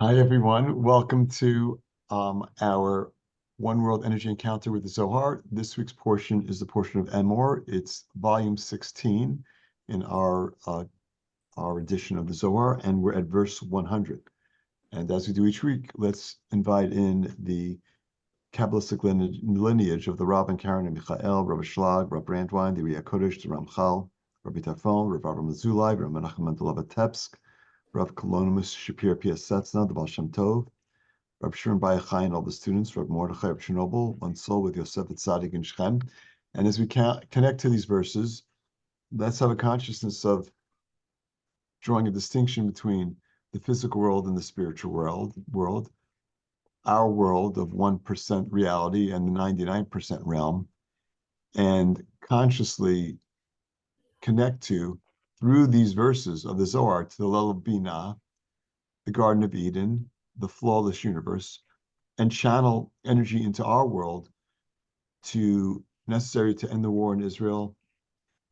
Hi, everyone. Welcome to our One World Energy Encounter with the Zohar. This week's portion is the portion of Emor. It's volume 16 in our edition of the Zohar, and we're at verse 100. And as we do each week, let's invite in the Kabbalistic lineage of the Rav and Karen and Michael, Rabbi Shlag, Rabbi Brandwein, the Riyah Kodesh, the Ramchal, Rabbi Tafon, Rabbi Avram Mazulai, Rabbi Menachem Mendel of Vitebsk, Rav Kolonimus Shapir Piasetzna, the Baal Shem Tov, Rav Shimon Bar Yochai and all the students, Rav Mordechai of Chernobyl, One Soul with Yosef Tzadik in Shechem. And as we connect to these verses, let's have a consciousness of drawing a distinction between the physical world and the spiritual world, our world of 1% reality and the 99% realm, and consciously connect to, through these verses of the Zohar, to the Lel of Binah, the Garden of Eden, the flawless universe, and channel energy into our world necessary to end the war in Israel,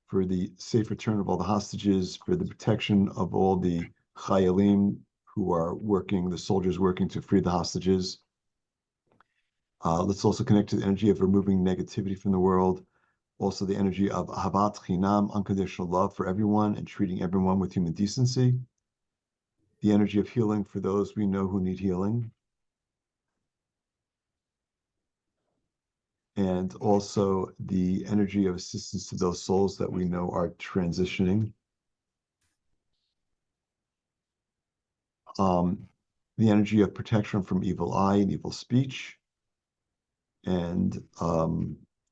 for the safe return of all the hostages, for the protection of all the chayalim who are working, the soldiers working to free the hostages. Let's also connect to the energy of removing negativity from the world, also the energy of ahavat chinam, unconditional love for everyone and treating everyone with human decency, the energy of healing for those we know who need healing, and also the energy of assistance to those souls that we know are transitioning. The energy of protection from evil eye and evil speech, and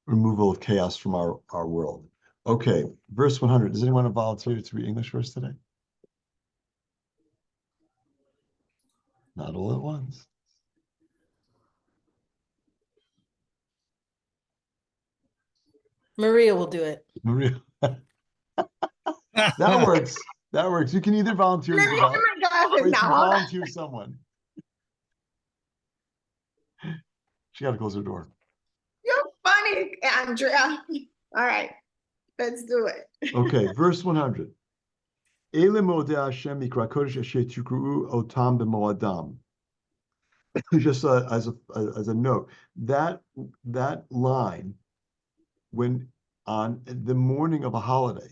removal of chaos from our world. Okay, verse 100. Does anyone volunteer to read English for us today? Not all at once. Maria will do it. Maria. That works. That works. You can either volunteer or you can volunteer someone. She got to close her door. You're funny, Andrea. All right, let's do it. Okay, verse 100. Ele modeh Hashem mikra kodesh asher tikru'u otam b'moadam. Just as a note, that line, when on the morning of a holiday,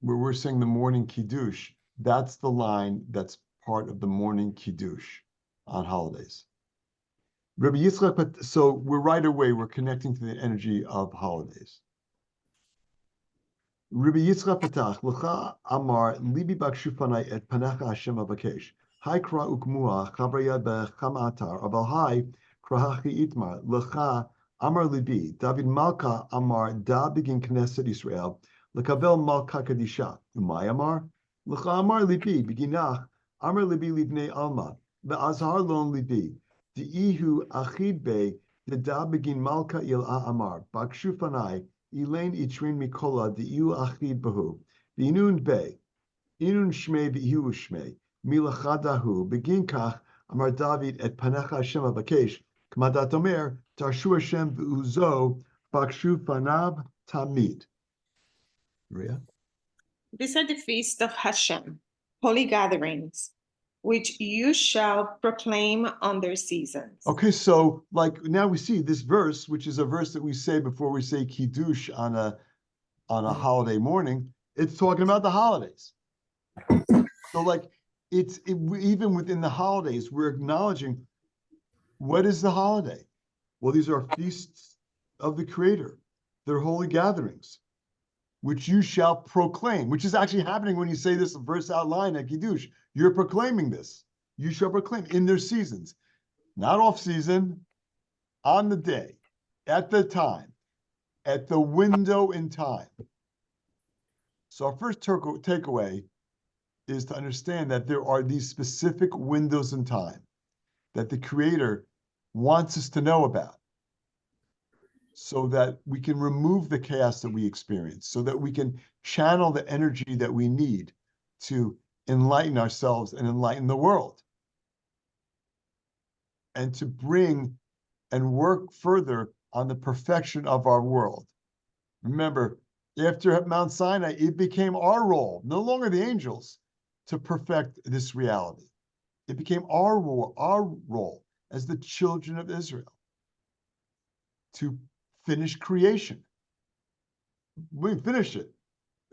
where we're saying the morning kiddush, that's the line that's part of the morning kiddush on holidays. Rabbi Yitzchak, so we're connecting to the energy of holidays. Rabbi Yitzchak Patach, L'cha Amar, Libi Bakshufanai et Panecha Hashem Avakesh. Hai Kra Ukmua, Chabraya Becham Atar, Abal Hai, Krahachi Itmar, L'cha Amar Libi, David Malka Amar, Da Begin Knesset Israel, L'kavel Malka Kadisha, Umay Amar, L'cha Amar Libi, Beginach, Amar Libi Livnei Alma, Ve'azhar Lon Libi, Di'ihu Achid Be, the Da Begin Malka Il Amar, Bakshufanai, Elaine Itrin Mikola, the Iu Achid Bahu, the Inun Be, Inun Shmei, the Iu Shmei, Milachadahu, Begin Kach, Amar David et Panecha Hashem Avakesh, Kmadat Omer, Tarshu Hashem V'uzo, Bakshu Fanav Tamid. Maria? These are the feast of Hashem, holy gatherings, which you shall proclaim on their seasons. Okay, so like now we see this verse, which is a verse that we say before we say Kiddush on a holiday morning. It's talking about the holidays. So like even within the holidays, we're acknowledging what is the holiday? Well, these are feasts of the Creator. They're holy gatherings, which you shall proclaim, which is actually happening when you say this verse outline at Kiddush. You're proclaiming this. You shall proclaim in their seasons, not off season, on the day, at the time, at the window in time. So our first takeaway is to understand that there are these specific windows in time that the Creator wants us to know about, so that we can remove the chaos that we experience, so that we can channel the energy that we need to enlighten ourselves and enlighten the world, and to bring and work further on the perfection of our world. Remember, after Mount Sinai, it became our role, no longer the angels, to perfect this reality. It became our role as the children of Israel to finish creation. We finished it.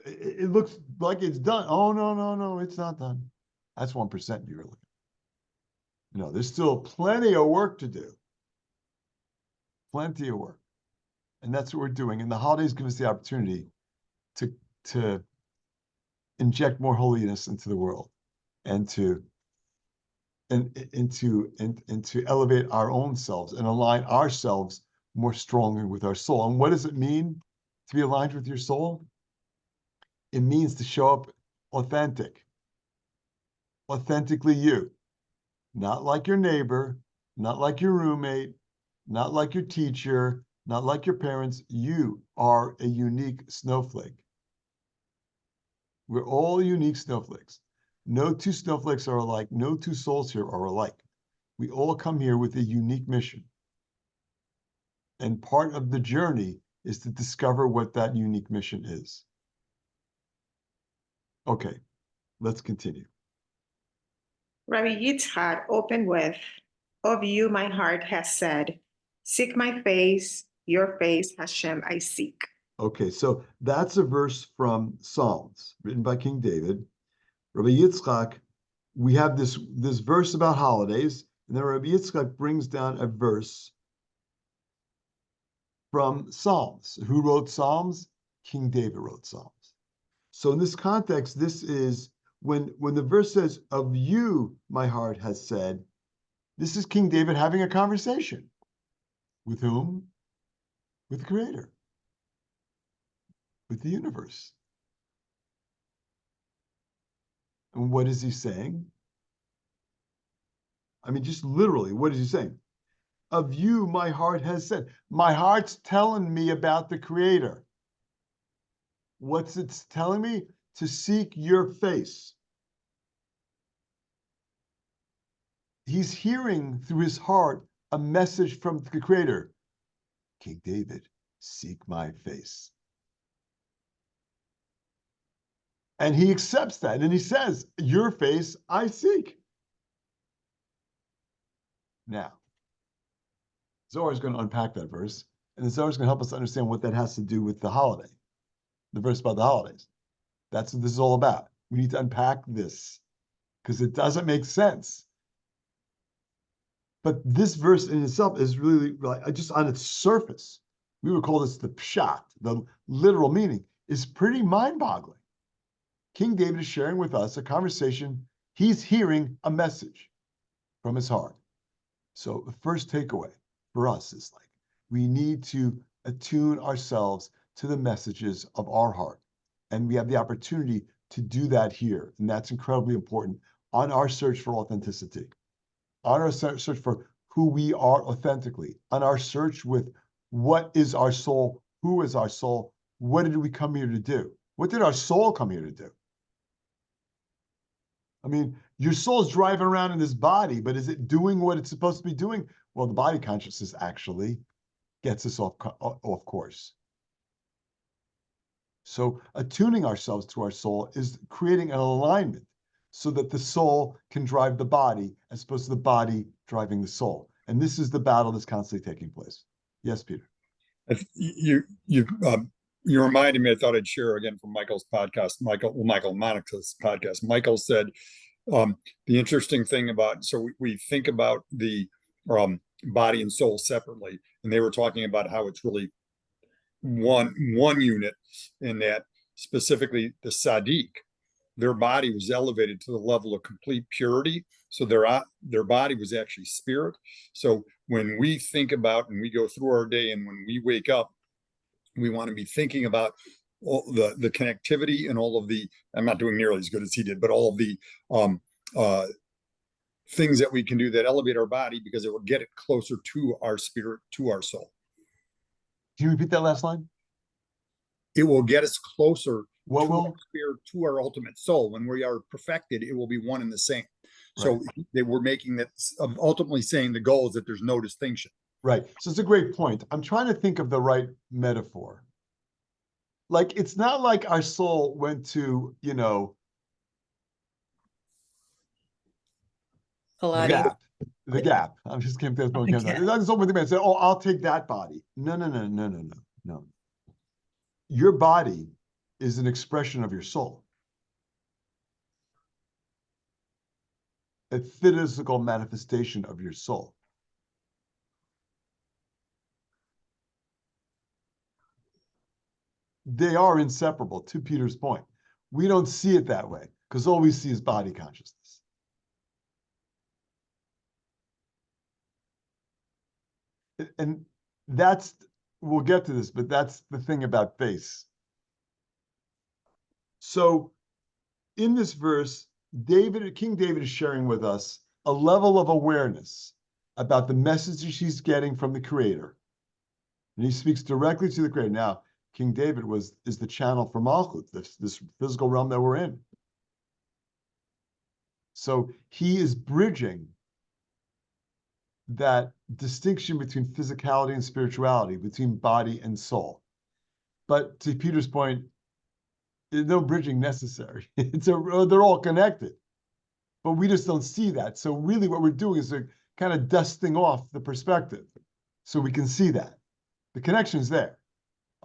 It looks like it's done. Oh, no, it's not done. That's 1% you're looking at. No, there's still plenty of work to do. Plenty of work. And that's what we're doing. And the holidays give us the opportunity to inject more holiness into the world and to elevate our own selves and align ourselves more strongly with our soul. And what does it mean to be aligned with your soul? It means to show up authentically you, not like your neighbor, not like your roommate, not like your teacher, not like your parents. You are a unique snowflake. We're all unique snowflakes. No two snowflakes are alike. No two souls here are alike. We all come here with a unique mission. And part of the journey is to discover what that unique mission is. Okay, let's continue. Rabbi Yitzchak opened with, "Of you my heart has said, seek my face, your face, Hashem, I seek." Okay, so that's a verse from Psalms written by King David. Rabbi Yitzchak, we have this verse about holidays, and then Rabbi Yitzchak brings down a verse from Psalms. Who wrote Psalms? King David wrote Psalms. So in this context, this is when the verse says, "Of you my heart has said," this is King David having a conversation. With whom? With the Creator. With the universe. And what is he saying? I mean, just literally, what is he saying? Of you, my heart has said. My heart's telling me about the Creator. What's it telling me? To seek your face. He's hearing through his heart a message from the Creator. King David, seek my face. And he accepts that. And he says, your face I seek. Now, Zohar is going to unpack that verse. And the Zohar is going to help us understand what that has to do with the holiday. The verse about the holidays. That's what this is all about. We need to unpack this because it doesn't make sense. But this verse in itself is really, just on its surface, we would call this the pshat, the literal meaning, is pretty mind-boggling. King David is sharing with us a conversation. He's hearing a message from his heart. So the first takeaway for us is we need to attune ourselves to the messages of our heart. And we have the opportunity to do that here. And that's incredibly important on our search for authenticity, on our search for who we are authentically, on our search with what is our soul, who is our soul, what did we come here to do? What did our soul come here to do? I mean, your soul's driving around in this body, but is it doing what it's supposed to be doing? Well, the body consciousness actually gets us off course. So attuning ourselves to our soul is creating an alignment so that the soul can drive the body as opposed to the body driving the soul. And this is the battle that's constantly taking place. Yes, Peter. You reminded me, I thought I'd share again from Michael's podcast, Michael Monica's podcast. Michael said, the interesting thing about, so we think about the body and soul separately, and they were talking about how it's really one unit, in that specifically the Sadiq, their body was elevated to the level of complete purity. So their body was actually spirit. So when we think about and we go through our day and when we wake up, we want to be thinking about all the connectivity and all of the, I'm not doing nearly as good as he did, but all of the things that we can do that elevate our body, because it will get it closer to our spirit, to our soul. Can you repeat that last line? It will get us closer What to will? our spirit, to our ultimate soul. When we are perfected, it will be one and the same. So Right. they were making that, ultimately saying the goal is that there's no distinction. Right. So it's a great point. I'm trying to think of the right metaphor. Like, it's not like our soul went to, Pilates. gap. The gap. I'm just kidding. That's what The it gap. doesn't someone the man say, "Oh, I'll take that body." No, no, no, no, no, no, no. Your body is an expression of your soul. A physical manifestation of your soul. They are inseparable, to Peter's point. We don't see it that way because all we see is body consciousness. And that's, we'll get to this, but that's the thing about face. So in this verse, King David is sharing with us a level of awareness about the messages he's getting from the Creator. And he speaks directly to the Creator. Now, King David is the channel for Malchut, this physical realm that we're in. So he is bridging that distinction between physicality and spirituality, between body and soul. But to Peter's point, there's no bridging necessary. They're all connected, but we just don't see that. So really what we're doing is we're kind of dusting off the perspective so we can see that. The connection's there.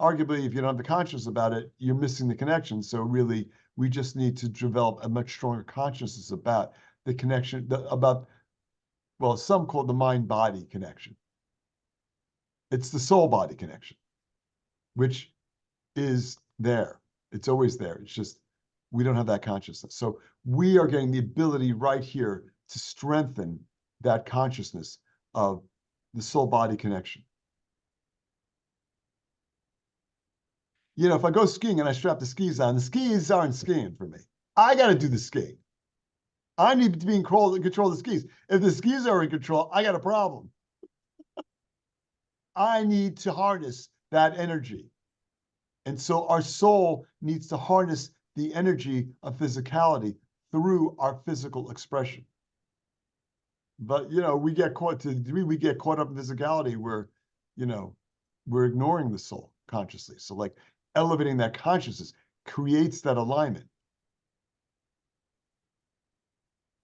Arguably, if you don't have the consciousness about it, you're missing the connection. So really, we just need to develop a much stronger consciousness about the connection, well, some call it the mind-body connection. It's the soul-body connection, which is there. It's always there. It's just, we don't have that consciousness. So we are getting the ability right here to strengthen that consciousness of the soul-body connection. You know, if I go skiing and I strap the skis on, the skis aren't skiing for me. I got to do the skiing. I need to be in control of the skis. If the skis are in control, I got a problem. I need to harness that energy. And so our soul needs to harness the energy of physicality through our physical expression. But, you know, we get caught up in physicality where, you know, we're ignoring the soul consciously. So like elevating that consciousness creates that alignment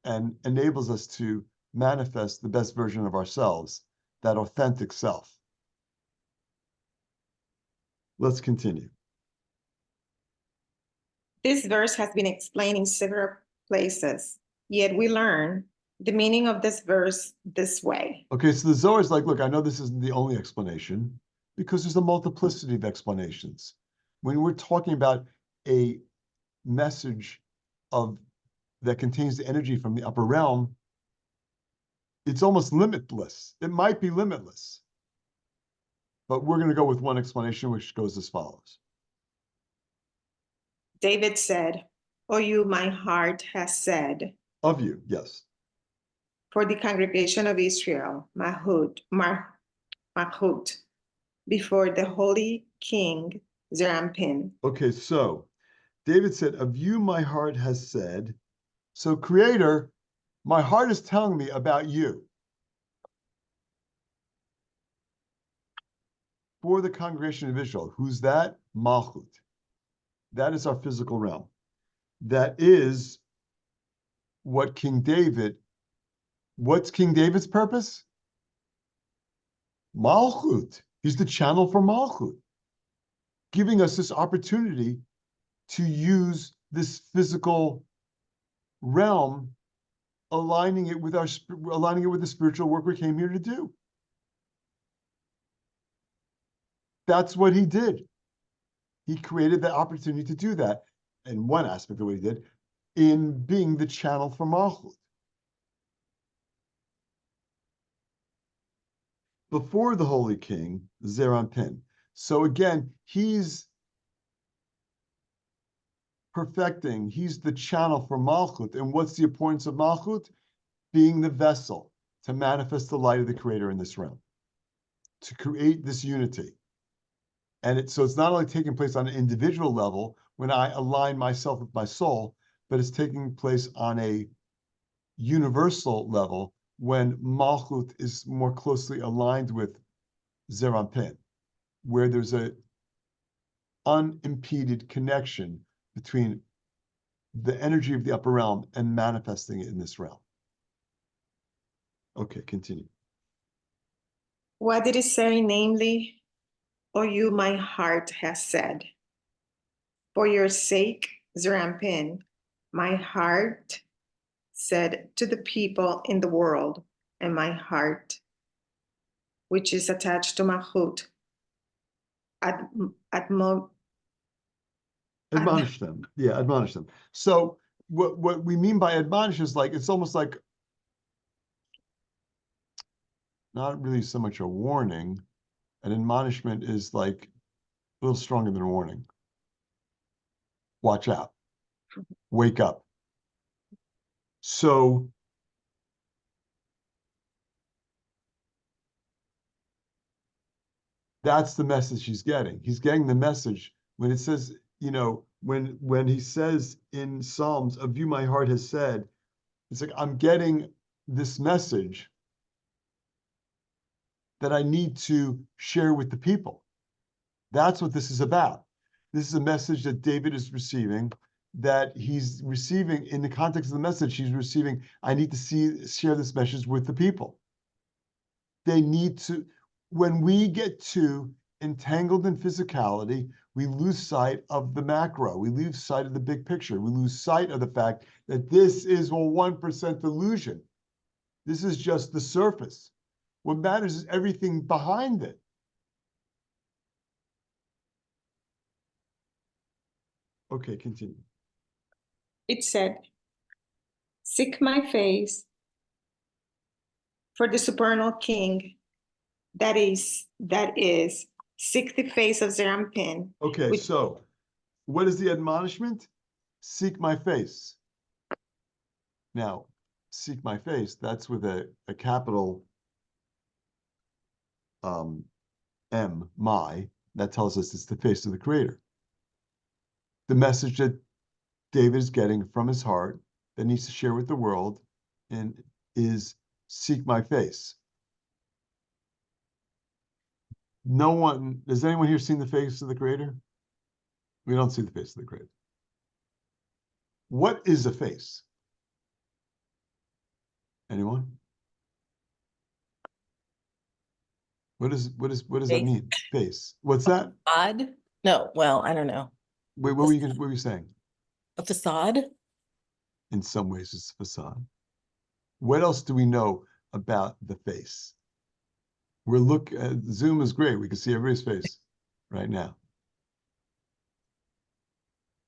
and enables us to manifest the best version of ourselves, that authentic self. Let's continue. This verse has been explained in several places, yet we learn the meaning of this verse this way. Okay, so the Zohar is like, look, I know this isn't the only explanation because there's a multiplicity of explanations. When we're talking about a message that contains the energy from the upper realm, it's almost limitless. It might be limitless. But we're going to go with one explanation, which goes as follows. David said, "O you, my heart has said." Of you, yes. For the congregation of Israel, Mahut, before the holy king Zerampin. Okay, so David said, of you my heart has said. So Creator, my heart is telling me about you. For the congregation of Israel. Who's that? Malchut. That is our physical realm. That is what what's King David's purpose? Malchut. He's the channel for Malchut, giving us this opportunity to use this physical realm, aligning it with the spiritual work we came here to do. That's what he did. He created the opportunity to do that. And one aspect of what he did in being the channel for Malchut. Before the Holy King, Zerampin. So again, he's perfecting, he's the channel for Malchut. And what's the importance of Malchut? Being the vessel to manifest the light of the Creator in this realm, to create this unity. And so it's not only taking place on an individual level when I align myself with my soul, but it's taking place on a universal level when Malchut is more closely aligned with Zerampin, where there's a unimpeded connection between the energy of the upper realm and manifesting it in this realm. Okay, continue. What did it say, namely? O you, my heart has said. For your sake, Zerampin, my heart said to the people in the world, and my heart, which is attached to Mahut, admo, Admonish them. Yeah, admonish them. So what we mean by admonish is like, it's almost like not really so much a warning. An admonishment is like a little stronger than a warning. Watch out. Wake up. So that's the message he's getting. He's getting the message when it says, you know, when he says in Psalms, of you my heart has said, it's like I'm getting this message that I need to share with the people. That's what this is about. This is a message that David is receiving, that he's receiving in the context of the message he's receiving. I need to share this message with the people. They need to, when we get too entangled in physicality, we lose sight of the macro. We lose sight of the big picture. We lose sight of the fact that this is a 1% illusion. This is just the surface. What matters is everything behind it. Okay, continue. it said, seek my face for the supernal king, that is, seek the face of Zerampin. Okay, which, so what is the admonishment? Seek my face. Now, seek my face, that's with a capital M, my, that tells us it's the face of the Creator. The message that David is getting from his heart that needs to share with the world and is seek my face. No one, has anyone here seen the face of the Creator? We don't see the face of the Creator. What is a face? Anyone? What does that Face. mean? Face. What's that? Facade? No, well, I don't know. Wait, what were you saying? A facade? In some ways, it's a facade. What else do we know about the face? Zoom is great. We can see everybody's face right now.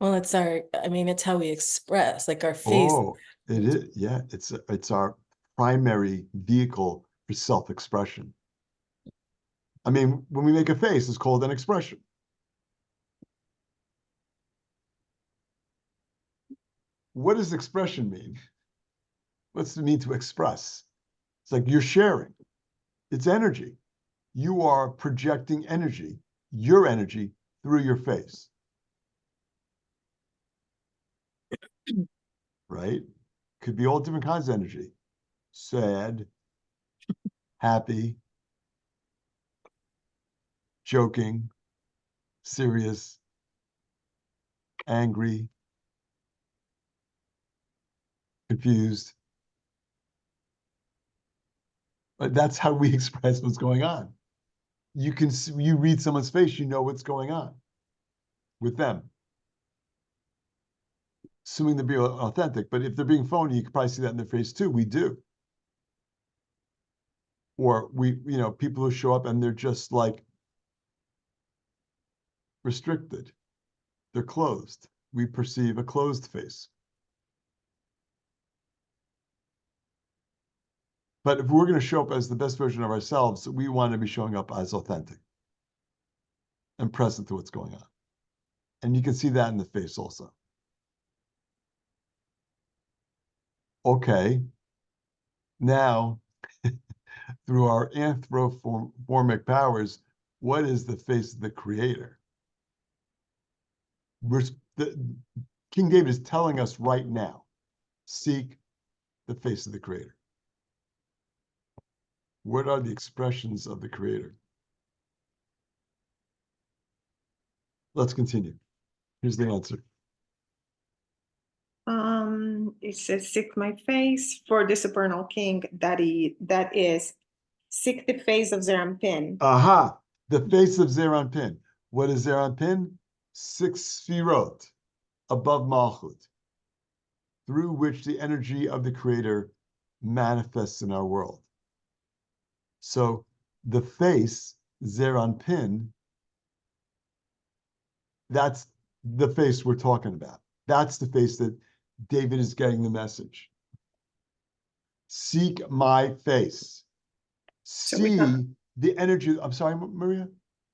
Well, it's it's how we express, like our face. Oh, it is. Yeah, it's our primary vehicle for self-expression. I mean, when we make a face, it's called an expression. What does expression mean? What's it mean to express? It's like you're sharing. It's energy. You are projecting energy, your energy, through your face. Right? Could be all different kinds of energy. Sad, happy, joking, serious, angry, confused. But that's how we express what's going on. You read someone's face, you know what's going on with them. Assuming they're being authentic, but if they're being phony, you can probably see that in their face too. We do. Or people who show up and they're just like restricted. They're closed. We perceive a closed face. But if we're going to show up as the best version of ourselves, we want to be showing up as authentic and present to what's going on. And you can see that in the face also. Okay. Now, through our anthropomorphic powers, what is the face of the Creator? King David is telling us right now, seek the face of the Creator. What are the expressions of the Creator? Let's continue. Here's the answer. it says, seek my face for the supernal king, that is, seek the face of Zerampin. Aha, the face of Zerampin. What is Zerampin? 6 sfirot above Malchut, through which the energy of the Creator manifests in our world. So the face, Zerampin, that's the face we're talking about. That's the face that David is getting the message. Seek my face. See the energy. I'm sorry, Maria?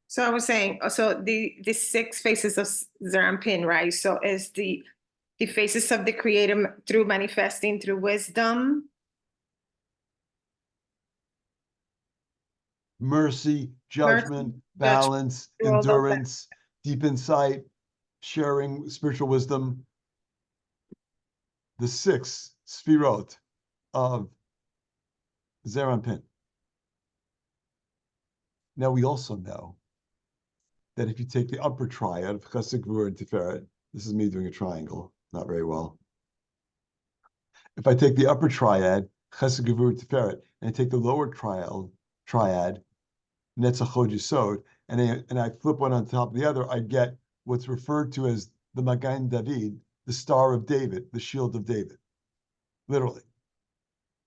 So I was saying, so the 6 faces of Zerampin, right? So it's the faces of the Creator through manifesting through wisdom, Mercy, judgment, balance, through all of that. endurance, deep insight, sharing spiritual wisdom. The 6 sfirot of Zerampin. Now we also know that if you take the upper triad of Chesed, Gvura, and Tiferet, this is me doing a triangle, not very well. If I take the upper triad, Chesed, Gvura, Tiferet, and I take the lower triad, Netzach, Hod, Yesod, and I flip one on top of the other, I get what's referred to as the Magan David, the Star of David, the Shield of David, literally.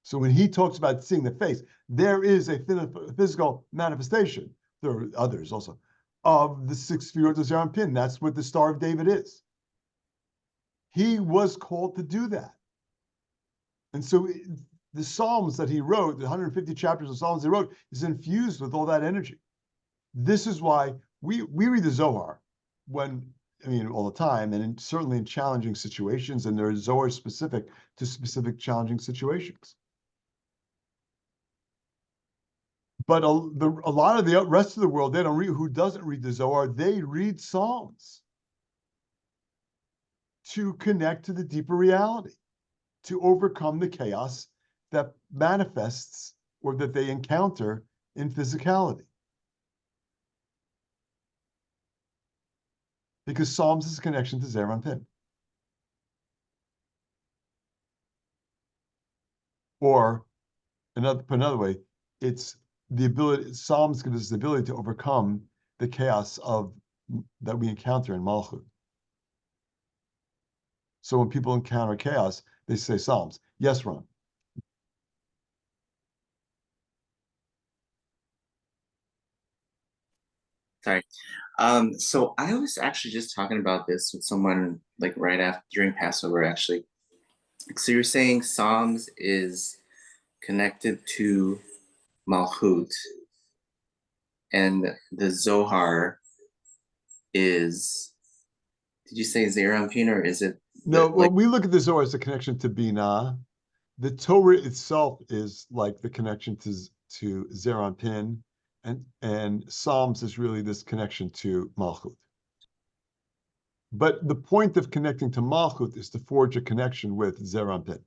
So when he talks about seeing the face, there is a physical manifestation. There are others also of the 6 sfirot of Zerampin. That's what the Star of David is. He was called to do that. And so the Psalms that he wrote, the 150 chapters of Psalms he wrote, is infused with all that energy. This is why we read the Zohar all the time, and certainly in challenging situations, and there is Zohar specific to specific challenging situations. But a lot of the rest of the world, they don't read. Who doesn't read the Zohar? They read Psalms to connect to the deeper reality, to overcome the chaos that manifests or that they encounter in physicality. Because Psalms is a connection to Zerampin. Or another way, it's the ability. Psalms give us the ability to overcome the chaos that we encounter in Malchut. So when people encounter chaos, they say Psalms. Yes, Ron. Sorry. So I was actually just talking about this with someone like right after during Passover, actually. So you're saying Psalms is connected to Malchut, and the Zohar is, did you say Zerampin, or is it? No, well, we look at the Zohar as a connection to Binah. The Torah itself is like the connection to Zerampin, and Psalms is really this connection to Malchut. But the point of connecting to Malchut is to forge a connection with Zerampin.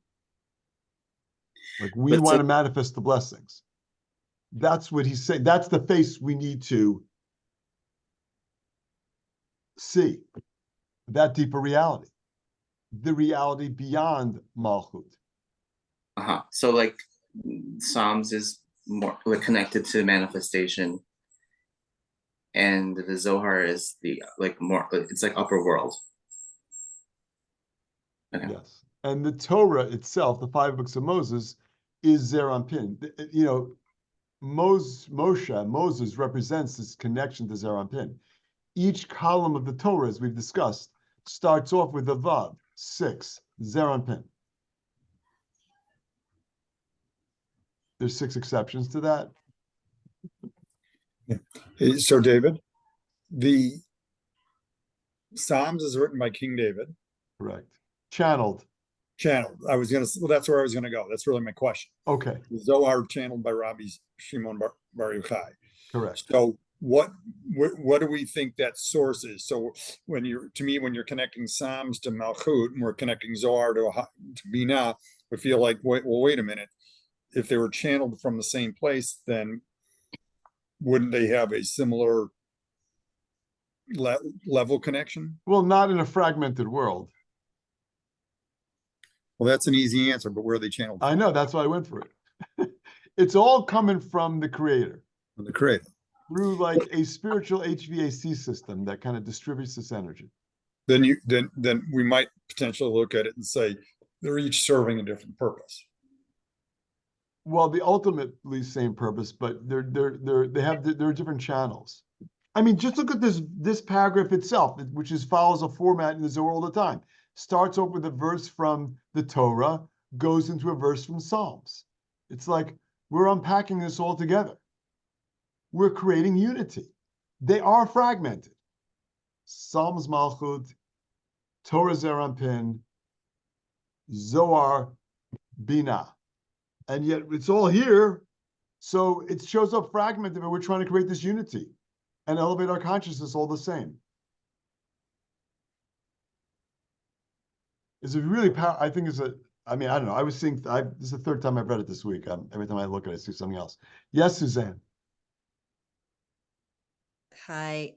Like we want to manifest the blessings. That's what he's saying. That's the face we need to see, that deeper reality, the reality beyond Malchut. So like Psalms is more connected to manifestation, and the Zohar is the more, it's like upper world. Okay. Yes. And the Torah itself, the 5 books of Moses, is Zerampin. You know, Moses represents this connection to Zerampin. Each column of the Torah, as we've discussed, starts off with a Vav, 6, Zerampin. There's 6 exceptions to that. So David, the Psalms is written by King David. Correct. Channeled. Well, that's where I was gonna go. That's really my question. Okay. The Zohar channeled by Rabbi Shimon Bar Yochai. Correct. So what do we think that source is? So when you're connecting Psalms to Malchut, and we're connecting Zohar to Binah, we feel like, wait a minute. If they were channeled from the same place, then wouldn't they have a similar level connection? Well, not in a fragmented world. Well, that's an easy answer, but where are they channeled I from? know, that's why I went for it. It's all coming from the creator From the creator. through like a spiritual HVAC system that kind of distributes this energy. Then we might potentially look at it and say they're each serving a different purpose. Well, the ultimately same purpose, but there are different channels. I mean, just look at this paragraph itself, which follows a format in the Zohar all the time. Starts off with a verse from the Torah, goes into a verse from Psalms. It's like we're unpacking this all together. We're creating unity. They are fragmented. Psalms Malchut, Torah Zerampin, Zohar Bina. And yet it's all here. So it shows up fragmented, but we're trying to create this unity and elevate our consciousness all the same. It's a really I think it's I mean, I don't know. I was seeing, this is the third time I've read it this week. Every time I look at it, I see something else. Yes, Suzanne. Hi.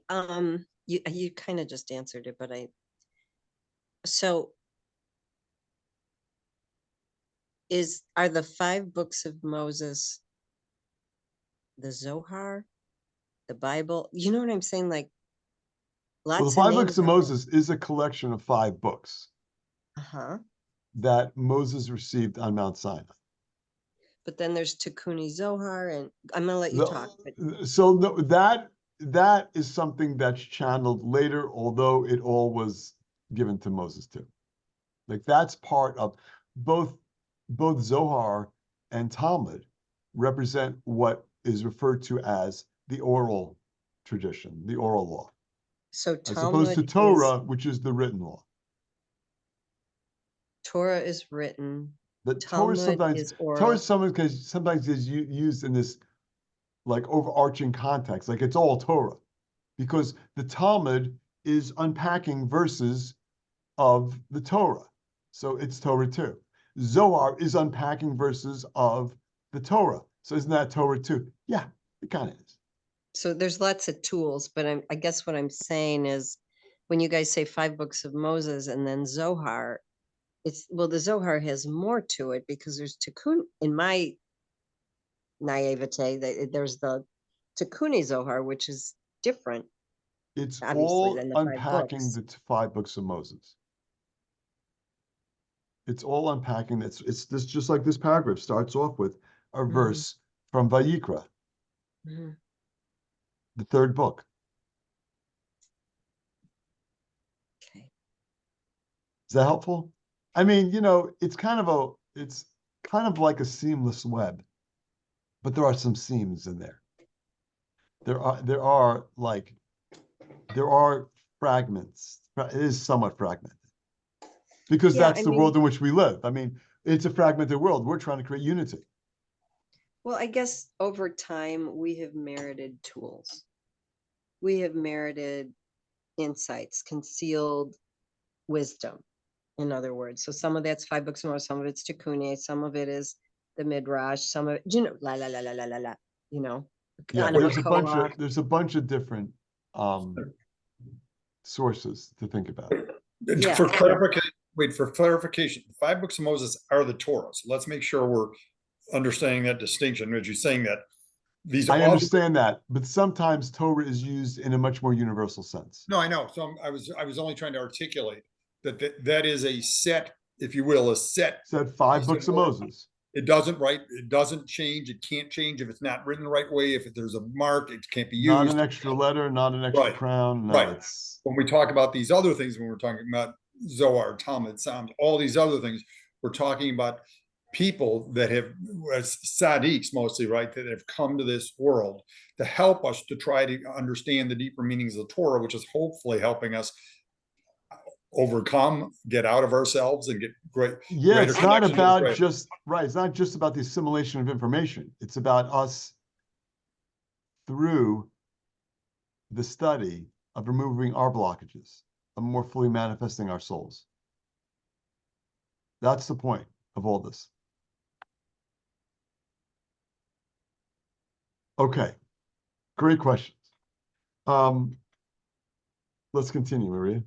You kind of just answered it, but so are the 5 books of Moses the Zohar, the Bible? You know what I'm saying? Like Well, the lots of 5 names books of out there. Moses is a collection of 5 books Uh-huh. that Moses received on Mount Sinai. But then there's Tikkuni Zohar, and I'm gonna let you talk. But So that is something that's channeled later, although it all was given to Moses too. Like that's part of both Zohar and Talmud represent what is referred to as the oral tradition, the oral law, so as opposed to Talmud Torah, which is the written law. Torah is written. The Torah Talmud is oral. sometimes is used in this like overarching context, like it's all Torah, because the Talmud is unpacking verses of the Torah. So it's Torah too. Zohar is unpacking verses of the Torah. So isn't that Torah too? Yeah, it kind of is. So there's lots of tools, but I guess what I'm saying is when you guys say 5 books of Moses and then Zohar, the Zohar has more to it because there's Tikkun. In my naivete, there's the Tikkuni Zohar, which is different, It's obviously, all than the 5 unpacking books. the 5 books of Moses. It's all unpacking. It's this, just like this paragraph starts off with a verse from Vayikra, Mhm. the 3rd book. Okay. Is that helpful? I mean, it's kind of like a seamless web, but there are some seams in there. There are fragments. It is somewhat fragmented because Yeah, that's the world in which we live. I mean, it's a fragmented world. We're trying to create unity. Well, I guess over time we have merited tools. We have merited insights, concealed wisdom, in other words. So some of that's 5 books more, some of it's Tikkuni, some of it is the Midrash, some of it, la la la la la la la, Yeah, Anna there's Makoach. a bunch of different sources to think about. Yeah. For clarification, the 5 books of Moses are the Torah. So let's make sure we're understanding that distinction. As you're saying that these are I all understand that, but sometimes Torah is used in a much more universal sense. No, I know. So I was only trying to articulate that is a set, if you will, Said 5 books of Moses. It doesn't change. It can't change if it's not written the right way. If there's a mark, it can't be used. Not an extra letter, not an extra Right. crown. No, Right. it's When we talk about these other things, when we're talking about Zohar, Talmud, Psalms, all these other things, we're talking about people that have, as tzaddiks mostly, right, that have come to this world to help us to try to understand the deeper meanings of the Torah, which is hopefully helping us overcome, get out of ourselves, and get great. yeah, it's not about great. just right. It's not just about the assimilation of information. It's about us through the study of removing our blockages, of more fully manifesting our souls. That's the point of all this. Okay, great questions. Let's continue, Maria.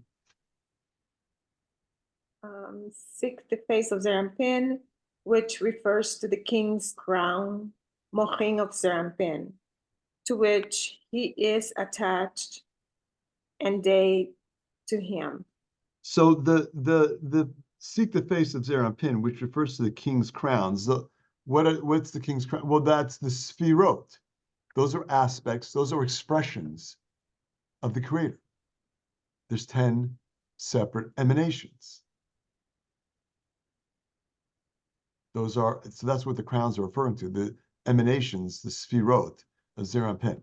Seek the face of Zerampin, which refers to the king's crown, Moching of Zerampin, to which he is attached, and they to him. So the seek the face of Zerampin, which refers to the king's crowns. What's the king's crown? Well, that's the Sphirot. Those are aspects, those are expressions of the Creator. There's 10 separate emanations. So that's what the crowns are referring to, the emanations, the Sphirot of Zerampin.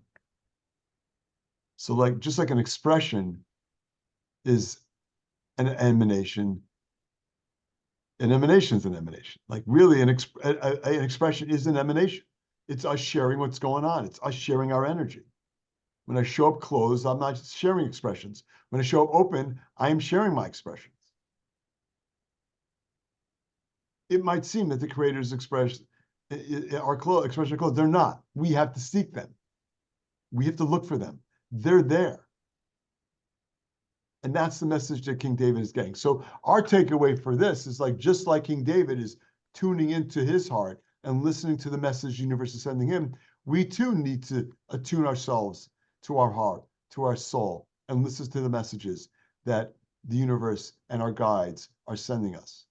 So just like an expression is an emanation is an emanation. Like really an expression is an emanation. It's us sharing what's going on. It's us sharing our energy. When I show up closed, I'm not sharing expressions. When I show up open, I am sharing my expressions. It might seem that the Creator's expression are closed, they're not. We have to seek them. We have to look for them. They're there. And that's the message that King David is getting. So our takeaway for this is just like King David is tuning into his heart and listening to the message the universe is sending him, we too need to attune ourselves to our heart, to our soul, and listen to the messages that the universe and our guides are sending us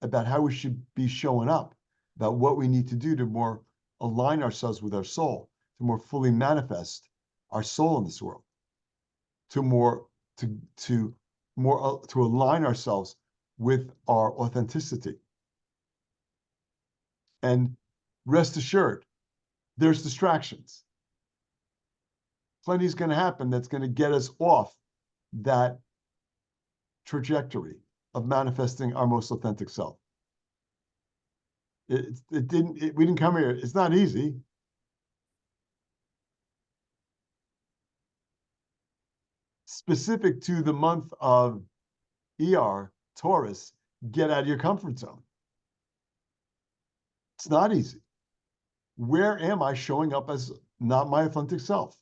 about how we should be showing up, about what we need to do to more align ourselves with our soul, to more fully manifest our soul in this world, to align ourselves with our authenticity. And rest assured, there's distractions. Plenty is going to happen that's going to get us off that trajectory of manifesting our most authentic self. We didn't come here. It's not easy. Specific to the month of ER, Taurus, get out of your comfort zone. It's not easy. Where am I showing up as not my authentic self?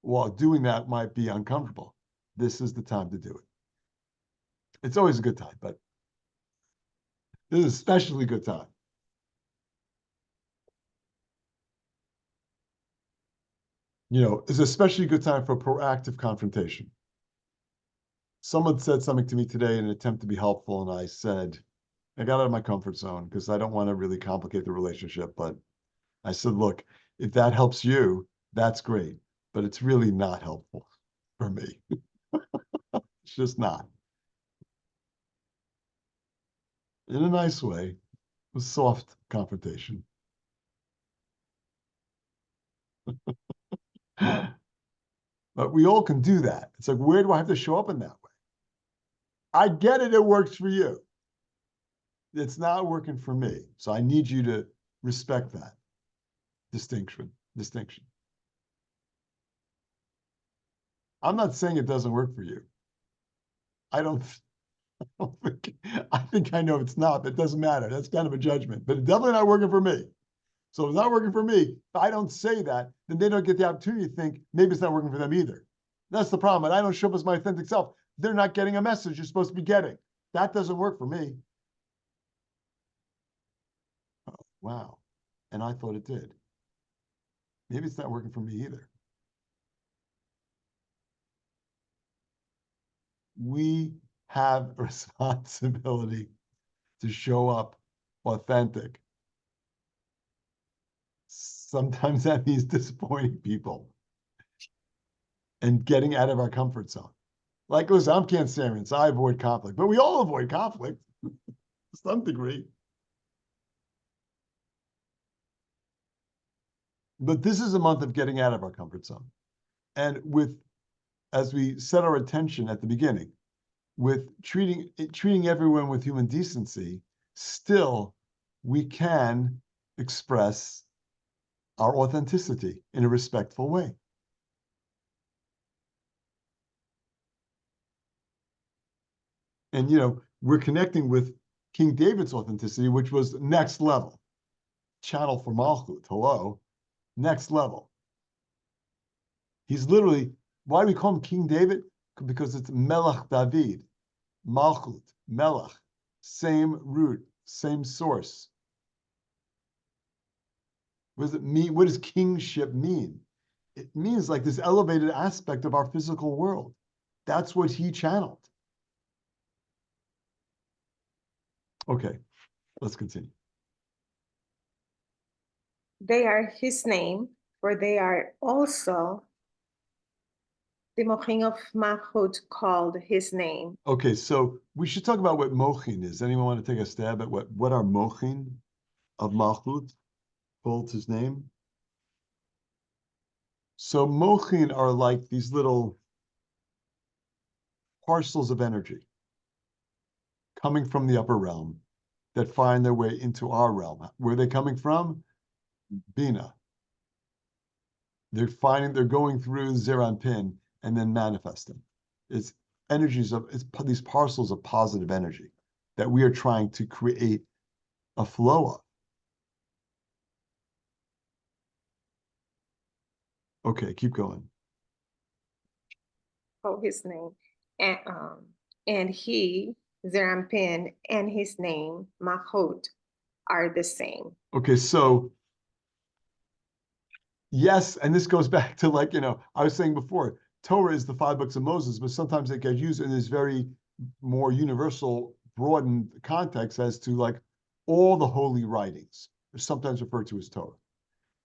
Well, doing that might be uncomfortable. This is the time to do it. It's always a good time, but this is especially a good time. It's especially a good time for proactive confrontation. Someone said something to me today in an attempt to be helpful, and I said, I got out of my comfort zone because I don't want to really complicate the relationship, but I said, look, if that helps you, that's great, but it's really not helpful for me. It's just not. In a nice way, with soft confrontation. But we all can do that. It's like, where do I have to show up in that way? I get it, it works for you. It's not working for me. So I need you to respect that distinction. I'm not saying it doesn't work for you. I think I know it's not. It doesn't matter. That's kind of a judgment, but it's definitely not working for me. So if it's not working for me, if I don't say that, then they don't get the opportunity to think maybe it's not working for them either. That's the problem. And I don't show up as my authentic self. They're not getting a message you're supposed to be getting. That doesn't work for me. Oh, wow. And I thought it did. Maybe it's not working for me either. We have a responsibility to show up authentic. Sometimes that means disappointing people and getting out of our comfort zone. Like, listen, I'm Cancerian, so I avoid conflict, but we all avoid conflict to some degree. But this is a month of getting out of our comfort zone. And as we set our attention at the beginning, with treating everyone with human decency, still we can express our authenticity in a respectful way. And, we're connecting with King David's authenticity, which was next level. Channel for Malchut, hello, next level. He's literally, why do we call him King David? because it's Melech David, Malchut, Melech, same root, same source. What does it mean? What does kingship mean? It means like this elevated aspect of our physical world. That's what he channeled. Okay, let's continue. They are his name, for they are also the Mochin of Malchut called his name. Okay, so we should talk about what mochin is. Anyone want to take a stab at what are mochin of Malchut called his name? So mochin are like these little parcels of energy coming from the upper realm that find their way into our realm. Where are they coming from? Bina. They're going through Zeranpin and then manifesting. It's these parcels of positive energy that we are trying to create a flow of. Okay, keep going. Oh, his name. And he, Zerampin, and his name, Malchut, are the same. Okay, so yes, and this goes back to I was saying before, Torah is the 5 books of Moses, but sometimes it gets used in this very more universal, broadened context as to like all the holy writings are sometimes referred to as Torah.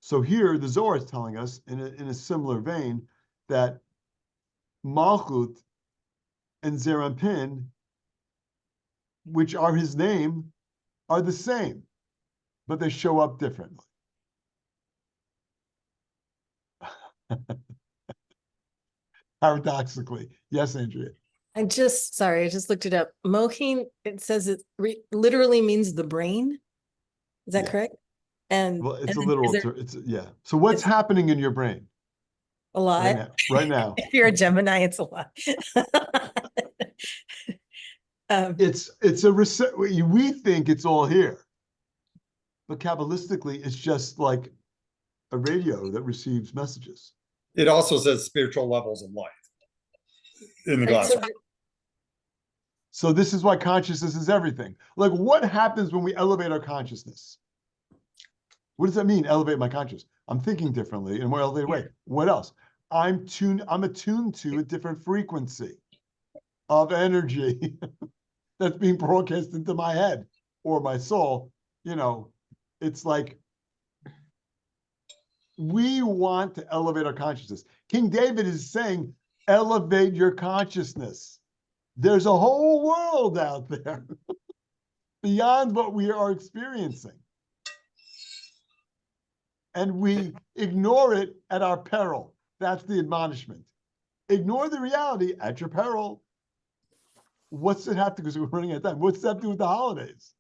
So here the Zohar is telling us in a similar vein that Malchut and Zerampin, which are his name, are the same, but they show up differently. Paradoxically. Yes, Andrea. I just looked it up. Mochin, it says it literally means the brain. Is that Yeah. correct? And Well, it's and a then literal, is there yeah. So what's It's- happening in your brain a lot? right now? If you're a Gemini, it's a lot. We think it's all here, but Kabbalistically, it's just like a radio that receives messages. It also says spiritual levels of life in the Right, so gospel. So this is why consciousness is everything. Like, what happens when we elevate our consciousness? What does that mean, elevate my consciousness? I'm thinking differently in a more elevated way. What else? I'm attuned to a different frequency of energy that's being broadcast into my head or my soul. It's like we want to elevate our consciousness. King David is saying, elevate your consciousness. There's a whole world out there beyond what we are experiencing. And we ignore it at our peril. That's the admonishment. Ignore the reality at your peril. What's it have to, because we're running out of time. What's that to do with the holidays?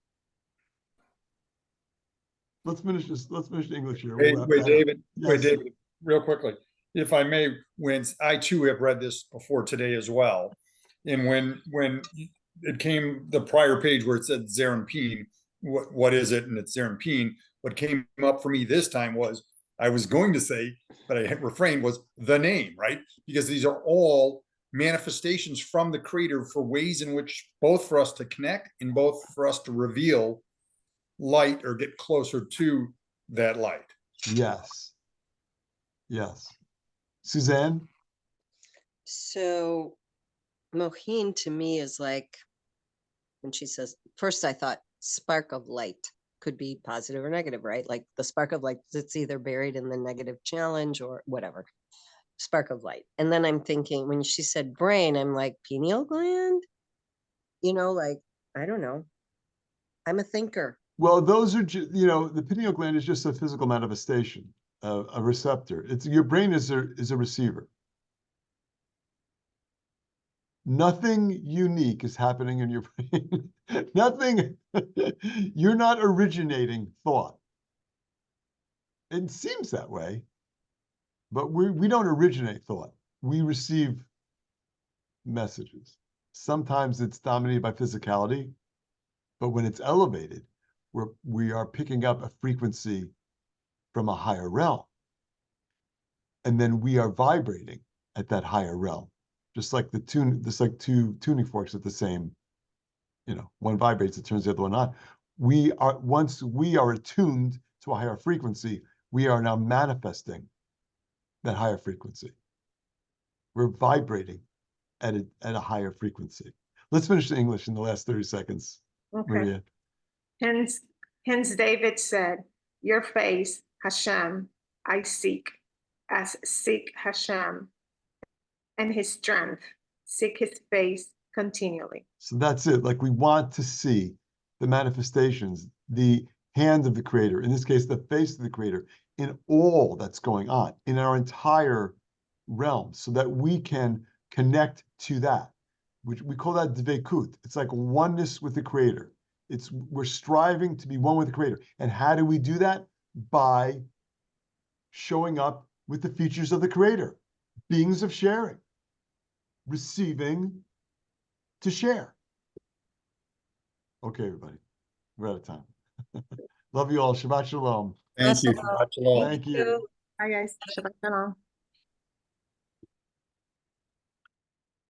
Let's finish the English here. We'll wrap that up. David, Yes. David, real quickly, if I may, when I too have read this before today as well, and when it came the prior page where it said Zerampin, what is it? And it's Zerampin. What came up for me this time was I was going to say, but I had refrained, was the name, right? Because these are all manifestations from the Creator for ways in which both for us to connect and both for us to reveal light or get closer to that light. Yes. Suzanne? So Mohin to me is like when she says, first I thought spark of light could be positive or negative, right? Like the spark of light, it's either buried in the negative challenge or whatever. Spark of light. And then I'm thinking, when she said brain, I'm like, pineal gland? Like, I don't know. I'm a thinker. Well, those are, the pineal gland is just a physical manifestation, a receptor. Your brain is a receiver. Nothing unique is happening in your brain. Nothing, you're not originating thought. It seems that way, but we don't originate thought. We receive messages. Sometimes it's dominated by physicality, but when it's elevated, we are picking up a frequency from a higher realm. And then we are vibrating at that higher realm, just like two tuning forks at the same, one vibrates, it turns the other one on. Once we are attuned to a higher frequency, we are now manifesting that higher frequency. We're vibrating at a higher frequency. Let's finish the English in the last 30 seconds, Okay. Maria. Hence David said, your face, Hashem, I seek, as seek Hashem, and his strength, seek his face continually. So that's it. Like, we want to see the manifestations, the hand of the creator, in this case, the face of the creator, in all that's going on in our entire realm, so that we can connect to that, which we call that dveikut. It's like oneness with the creator. We're striving to be one with the creator. And how do we do that? By showing up with the features of the creator, beings of sharing, receiving to share. Okay, everybody, we're out of time. Love you all. Shabbat shalom. Thank you. Shalom. Shabbat shalom. Thank you. Hi guys, Shabbat Shalom.